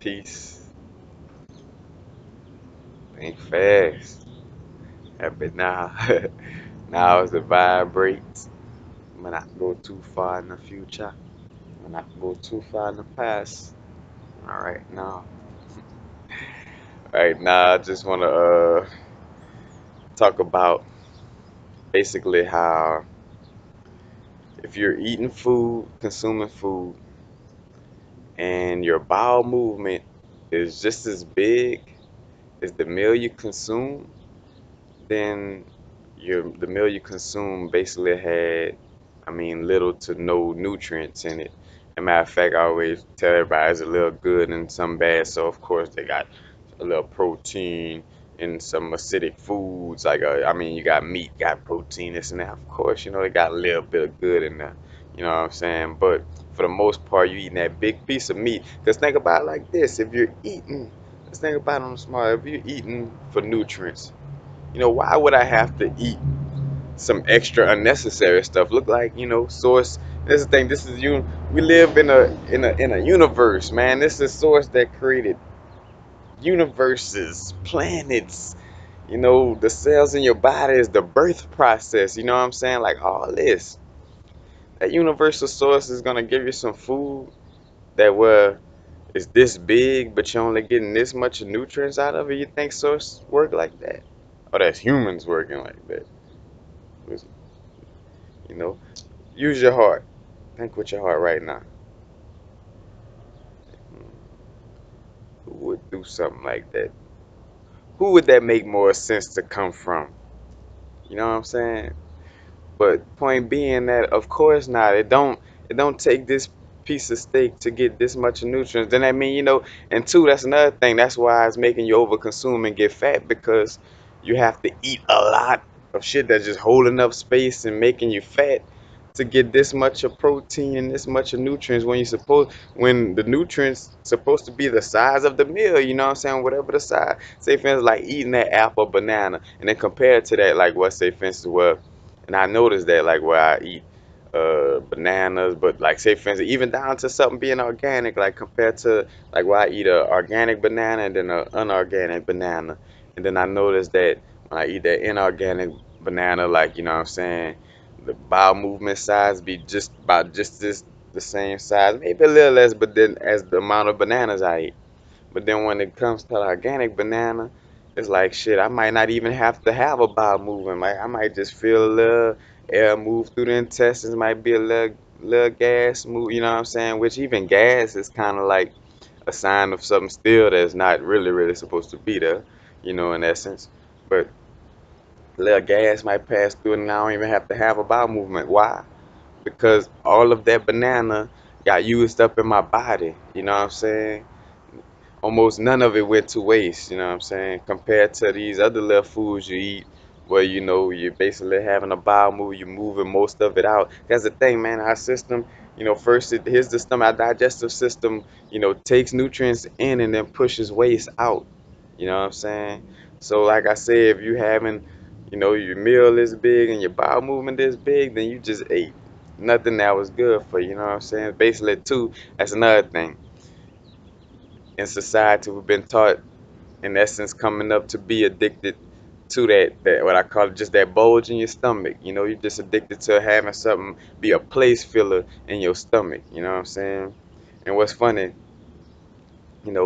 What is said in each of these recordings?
Peace. Think fast. But now, now as it vibrates, I'm not go too far in the future. I'm not go too far in the past. All right now. Right now, I just want to talk about basically how if you're eating food, consuming food, and your bowel movement is just as big as the meal you consume, then the meal you consume basically had, I mean, little to no nutrients in it. As a matter of fact, I always tell everybody it's a little good and some bad. So of course they got a little protein in some acidic foods. Like I mean, you got meat, got protein, this and that. Of course, they got a little bit of good in there. You know what I'm saying? But for the most part, you eating that big piece of meat. Cause think about it like this: if you're eating, let's think about it on the small. If you're eating for nutrients, why would I have to eat some extra unnecessary stuff? Look like, source. This is the thing. This is you. We live in a universe, man. This is source that created universes, planets. The cells in your body is the birth process. You know what I'm saying? Like all this. That universal source is gonna give you some food that is this big, but you're only getting this much nutrients out of it. You think source work like that? Oh, that's humans working like that. You know, use your heart. Think with your heart right now. Who would do something like that? Who would that make more sense to come from? You know what I'm saying? But point being that of course not. It don't take this piece of steak to get this much nutrients. Then I mean, and two, that's another thing. That's why it's making you overconsume and get fat because you have to eat a lot of shit that's just holding up space and making you fat to get this much of protein and this much of nutrients when the nutrients supposed to be the size of the meal, you know what I'm saying? Whatever the size. Say for instance like eating that apple banana and then compare it to that like what say for instance and I noticed that like where I eat bananas, but like say for instance, even down to something being organic, like compared to like where I eat a organic banana and then a unorganic banana. And then I noticed that when I eat that inorganic banana, like you know what I'm saying, the bowel movement size be just about just this the same size, maybe a little less, but then as the amount of bananas I eat. But then when it comes to the organic banana, it's like shit. I might not even have to have a bowel movement. Like I might just feel a little air move through the intestines. Might be a little gas move. You know what I'm saying? Which even gas is kind of like a sign of something still that's not really supposed to be there. In essence. But a little gas might pass through, and I don't even have to have a bowel movement. Why? Because all of that banana got used up in my body. You know what I'm saying? Almost none of it went to waste, you know what I'm saying? Compared to these other little foods you eat where you're basically having a bowel move, you're moving most of it out. That's the thing, man. Our system, first here's the stomach, our digestive system, takes nutrients in and then pushes waste out. You know what I'm saying? So like I said, if you having, your meal is big and your bowel movement is big, then you just ate nothing that was good for you, you know what I'm saying? Basically too, that's another thing in society we've been taught in essence coming up to be addicted to that what I call it, just that bulge in your stomach. You're just addicted to having something be a place filler in your stomach. You know what I'm saying? And what's funny,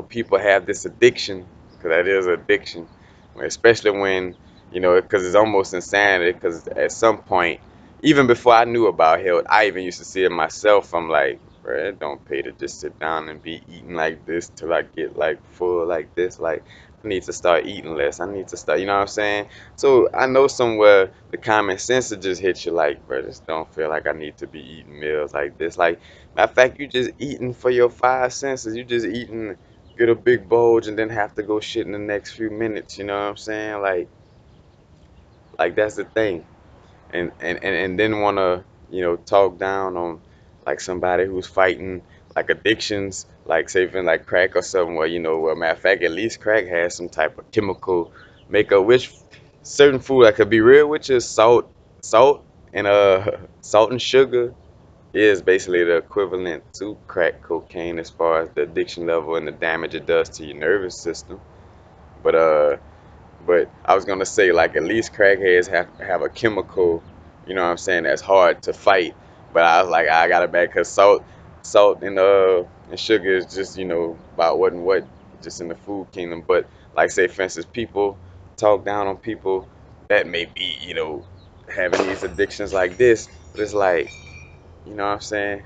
people have this addiction, because that is addiction, especially when, because it's almost insanity, because at some point, even before I knew about health, I even used to see it myself. I'm like, bro, it don't pay to just sit down and be eating like this till I get like full like this. Like, I need to start eating less. I need to start, you know what I'm saying? So I know somewhere the common sense will just hit you like, bro, just don't feel like I need to be eating meals like this. Like, matter of fact, you just eating for your five senses. You just eating, get a big bulge and then have to go shit in the next few minutes. You know what I'm saying? Like that's the thing. And then want to talk down on like somebody who's fighting like addictions, like say even like crack or something. Where well, matter of fact, at least crack has some type of chemical makeup, which certain food I could be real, which is salt and salt and sugar. is basically the equivalent to crack cocaine as far as the addiction level and the damage it does to your nervous system. But I was gonna say like at least crackheads have a chemical, you know what I'm saying, that's hard to fight. But I was like I got it back because salt and sugar is just about what and what just in the food kingdom. But like say for instance, people talk down on people that may be having these addictions like this. But it's like what I'm saying.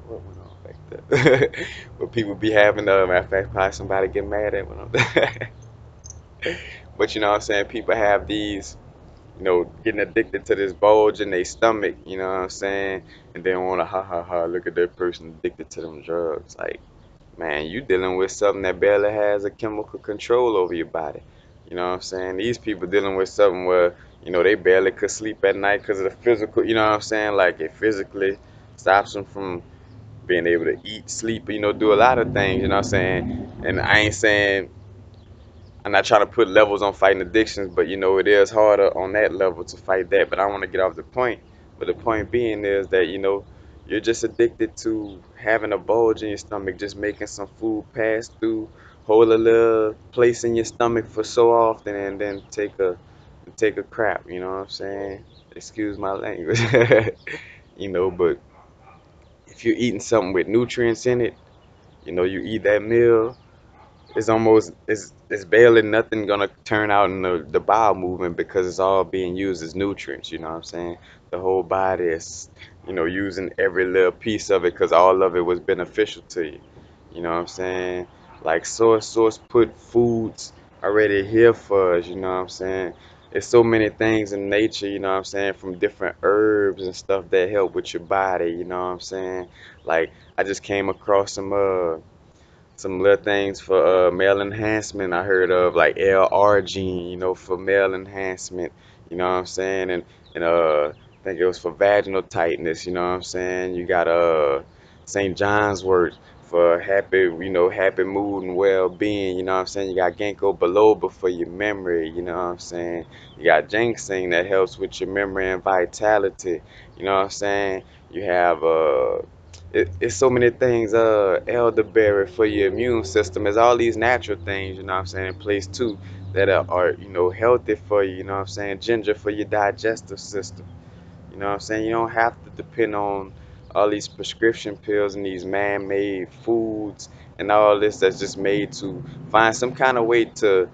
What went on back there? But people be having matter of fact, probably somebody get mad at when I'm But you know what I'm saying? People have these, getting addicted to this bulge in their stomach, you know what I'm saying? And then want to ha ha ha, look at that person addicted to them drugs. Like, man, you dealing with something that barely has a chemical control over your body. You know what I'm saying? These people dealing with something where, they barely could sleep at night because of the physical, you know what I'm saying? Like, it physically stops them from being able to eat, sleep, do a lot of things, you know what I'm saying? And I ain't saying I'm not trying to put levels on fighting addictions, but it is harder on that level to fight that. But I want to get off the point. But the point being is that you're just addicted to having a bulge in your stomach, just making some food pass through, hold a little place in your stomach for so often, and then take a crap. You know what I'm saying? Excuse my language. But if you're eating something with nutrients in it, you eat that meal, it's barely nothing gonna turn out in the bowel movement because it's all being used as nutrients, you know what I'm saying? The whole body is, using every little piece of it because all of it was beneficial to you. You know what I'm saying? Like source put foods already here for us, you know what I'm saying? There's so many things in nature, you know what I'm saying, from different herbs and stuff that help with your body, you know what I'm saying? Like I just came across some little things for male enhancement I heard of, like L-arginine, for male enhancement, you know what I'm saying? And I think it was for vaginal tightness, you know what I'm saying? You got St. John's wort for happy mood and well-being, you know what I'm saying? You got ginkgo biloba for your memory, you know what I'm saying? You got ginseng that helps with your memory and vitality, you know what I'm saying? You have it's so many things. Elderberry for your immune system. There's all these natural things, you know what I'm saying, in place too that are healthy for you. You know what I'm saying. Ginger for your digestive system. You know what I'm saying. You don't have to depend on all these prescription pills and these man-made foods and all this that's just made to find some kind of way to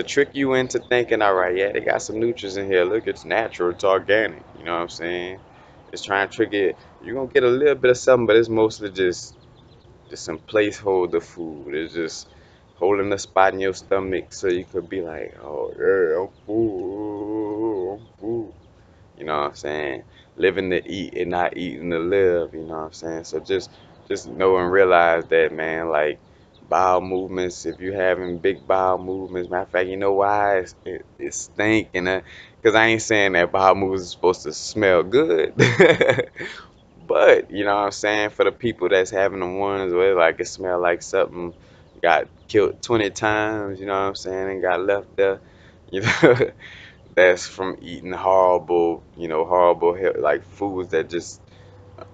trick you into thinking, all right, yeah, they got some nutrients in here. Look, it's natural, it's organic. You know what I'm saying? It's trying to trick it. You're gonna get a little bit of something, but it's mostly just some placeholder food. It's just holding a spot in your stomach so you could be like, oh yeah, I'm full, I'm full. You know what I'm saying? Living to eat and not eating to live, you know what I'm saying? So just know and realize that, man, like bowel movements, if you having big bowel movements, matter of fact, you know why it stink and because I ain't saying that bowel movements is supposed to smell good. But you know what I'm saying, for the people that's having the ones where like it smell like something got killed 20 times, you know what I'm saying, and got left there, you know, that's from eating horrible, horrible like foods that just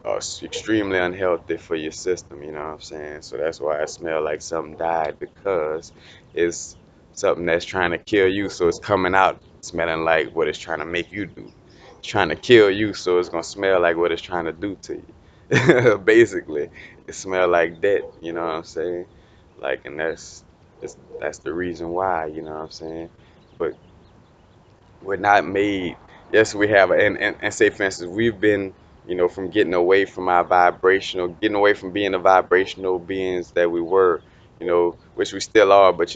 are extremely unhealthy for your system, you know what I'm saying? So that's why it smell like something died, because it's something that's trying to kill you, so it's coming out smelling like what it's trying to make you do. It's trying to kill you, so it's gonna smell like what it's trying to do to you. Basically, it smell like death, you know what I'm saying? Like, and that's the reason why, you know what I'm saying? But we're not made. Yes, we have, and say for instance, we've been, from getting away from our vibrational, getting away from being the vibrational beings that we were, which we still are, but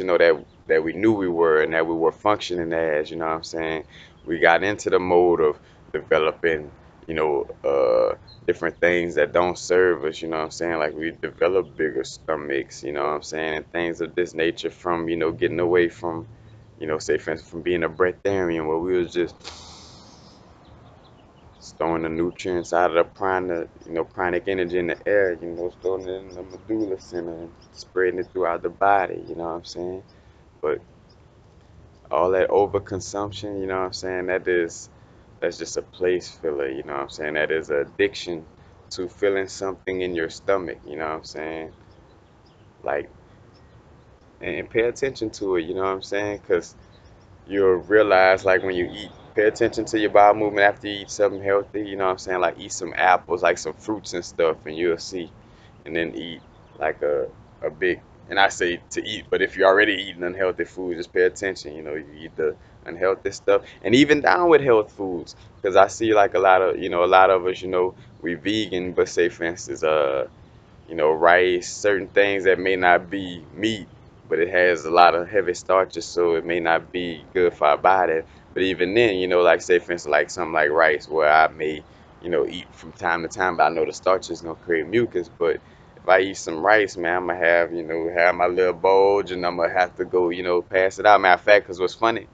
that we knew we were and that we were functioning as, you know what I'm saying? We got into the mode of developing, different things that don't serve us, you know what I'm saying? Like we develop bigger stomachs, you know what I'm saying? And things of this nature from, getting away from say for instance from being a breatharian where we was just throwing the nutrients out of the prana, pranic energy in the air, throwing it in the medulla center and spreading it throughout the body, you know what I'm saying? But all that overconsumption, you know what I'm saying, that's just a place filler, you know what I'm saying? That is an addiction to feeling something in your stomach, you know what I'm saying? Like, and pay attention to it, you know what I'm saying? Because you'll realize, like, when you eat, pay attention to your bowel movement after you eat something healthy, you know what I'm saying? Like, eat some apples, like some fruits and stuff, and you'll see. And then eat like a big, and I say to eat, but if you're already eating unhealthy food, just pay attention. You know, you eat the unhealthy stuff, and even down with health foods, because I see like a lot of us, we vegan, but say for instance, rice, certain things that may not be meat, but it has a lot of heavy starches, so it may not be good for our body. But even then, like say for instance, like something like rice, where I may, eat from time to time, but I know the starch is gonna create mucus. But if I eat some rice, man, I'm gonna have, have my little bulge, and I'm gonna have to go, pass it out. Matter of fact, cause what's funny,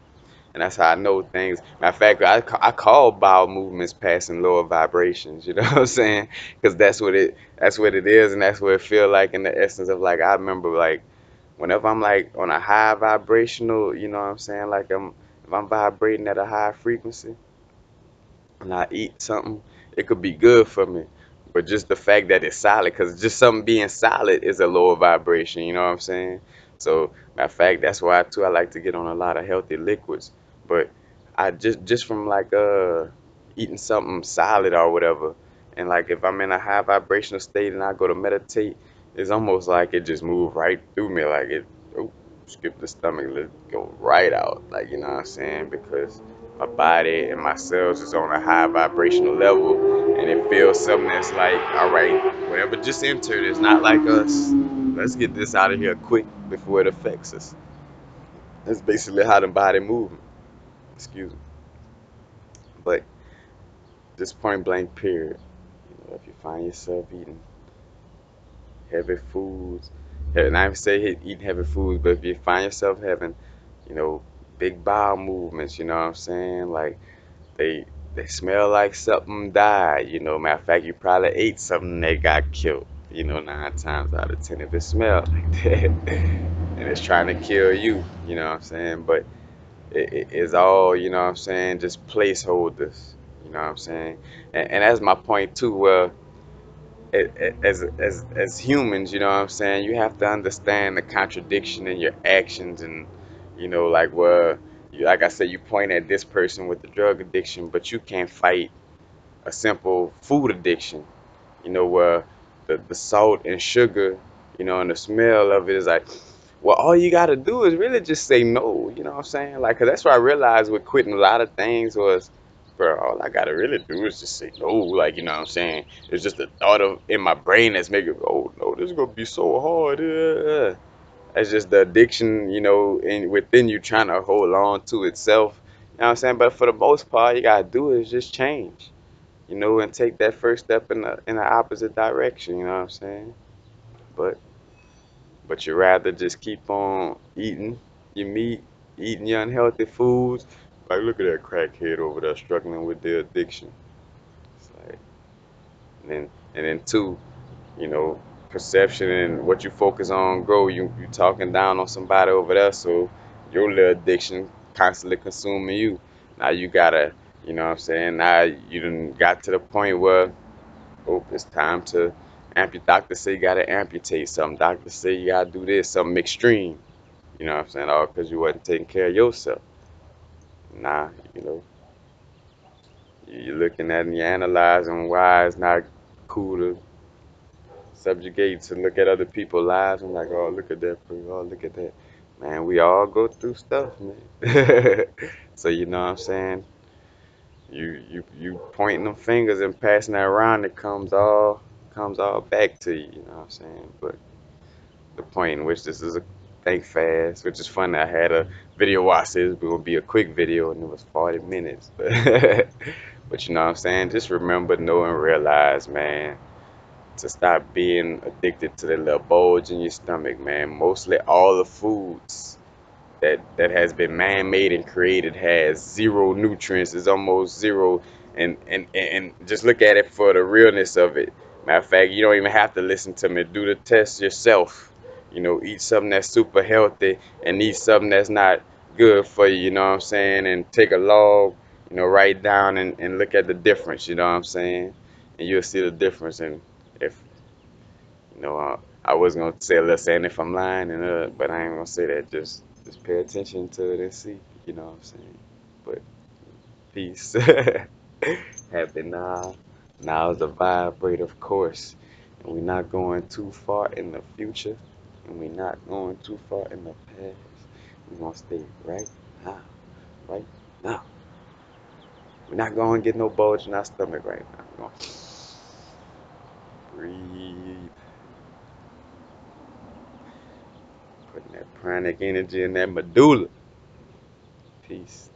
and that's how I know things. Matter of fact, I call bowel movements passing lower vibrations. You know what I'm saying? Because that's what it is, and that's what it feel like in the essence of like I remember like whenever I'm like on a high vibrational, you know what I'm saying? Like if I'm vibrating at a high frequency and I eat something, it could be good for me. But just the fact that it's solid, because just something being solid is a lower vibration, you know what I'm saying? So, matter of fact, that's why too I like to get on a lot of healthy liquids. But I just from like eating something solid or whatever, and like if I'm in a high vibrational state and I go to meditate, it's almost like it just moved right through me, like it oh, skip the stomach, let it go right out, like you know what I'm saying? Because my body and my cells is on a high vibrational level, and it feels something that's like, all right, whatever just entered is not like us. Let's get this out of here quick before it affects us. That's basically how the body moving. Excuse me. But just point blank period. If you find yourself eating heavy foods, and I say eating heavy foods, but if you find yourself having, you know, big bowel movements, you know what I'm saying? Like they smell like something died. Matter of fact, you probably ate something that got killed. 9 times out of 10, if it smells like that, and it's trying to kill you. You know what I'm saying? But it's all, what I'm saying, just placeholders. You know what I'm saying? And that's my point too. Well, as humans, you know what I'm saying, you have to understand the contradiction in your actions, and like like I said, you point at this person with the drug addiction, but you can't fight a simple food addiction. Where the salt and sugar, and the smell of it is like, well, all you gotta do is really just say no. You know what I'm saying? Like, 'cause that's what I realized with quitting a lot of things was, bro, all I gotta really do is just say no. Like, you know what I'm saying? It's just the thought of in my brain that's making, oh no, this is gonna be so hard. That's just the addiction, in within you trying to hold on to itself. You know what I'm saying? But for the most part, all you gotta do is just change, and take that first step in the opposite direction. You know what I'm saying? But you rather just keep on eating your meat, eating your unhealthy foods. Like, look at that crackhead over there struggling with their addiction. It's like, and then two, you know, perception and what you focus on grow. You talking down on somebody over there, so your little addiction constantly consuming you. Now you gotta, what I'm saying? Now you done got to the point where, oh, it's time to amputate. Doctor say you gotta amputate something. Doctor say you gotta do this, something extreme. You know what I'm saying? All because you wasn't taking care of yourself. Nah, you're looking at and you're analyzing why it's not cool to subjugate to look at other people's lives and like, oh, look at that person, oh, look at that. Man, we all go through stuff, man. So you know what I'm saying? You pointing them fingers and passing that around, it comes all back to you. You know what I'm saying? But the point in which this is a think fast, which is funny. I had a video watch this, but it would be a quick video, and it was 40 minutes. But you know what I'm saying? Just remember, know, and realize, man, to stop being addicted to the little bulge in your stomach, man. Mostly all the foods that has been man-made and created has zero nutrients. It's almost zero, and just look at it for the realness of it. Matter of fact, you don't even have to listen to me. Do the test yourself. Eat something that's super healthy and eat something that's not good for you. You know what I'm saying? And take a log. Write down and look at the difference. You know what I'm saying? and you'll see the difference. And if I was gonna say a little saying if I'm lying, but I ain't gonna say that. Just pay attention to it and see. You know what I'm saying? But peace. Happy now. Now's the vibrate, of course. And we're not going too far in the future. And we're not going too far in the past. We're gonna stay right now. Right now. We're not gonna get no bulge in our stomach right now. We're gonna breathe. Putting that pranic energy in that medulla. Peace.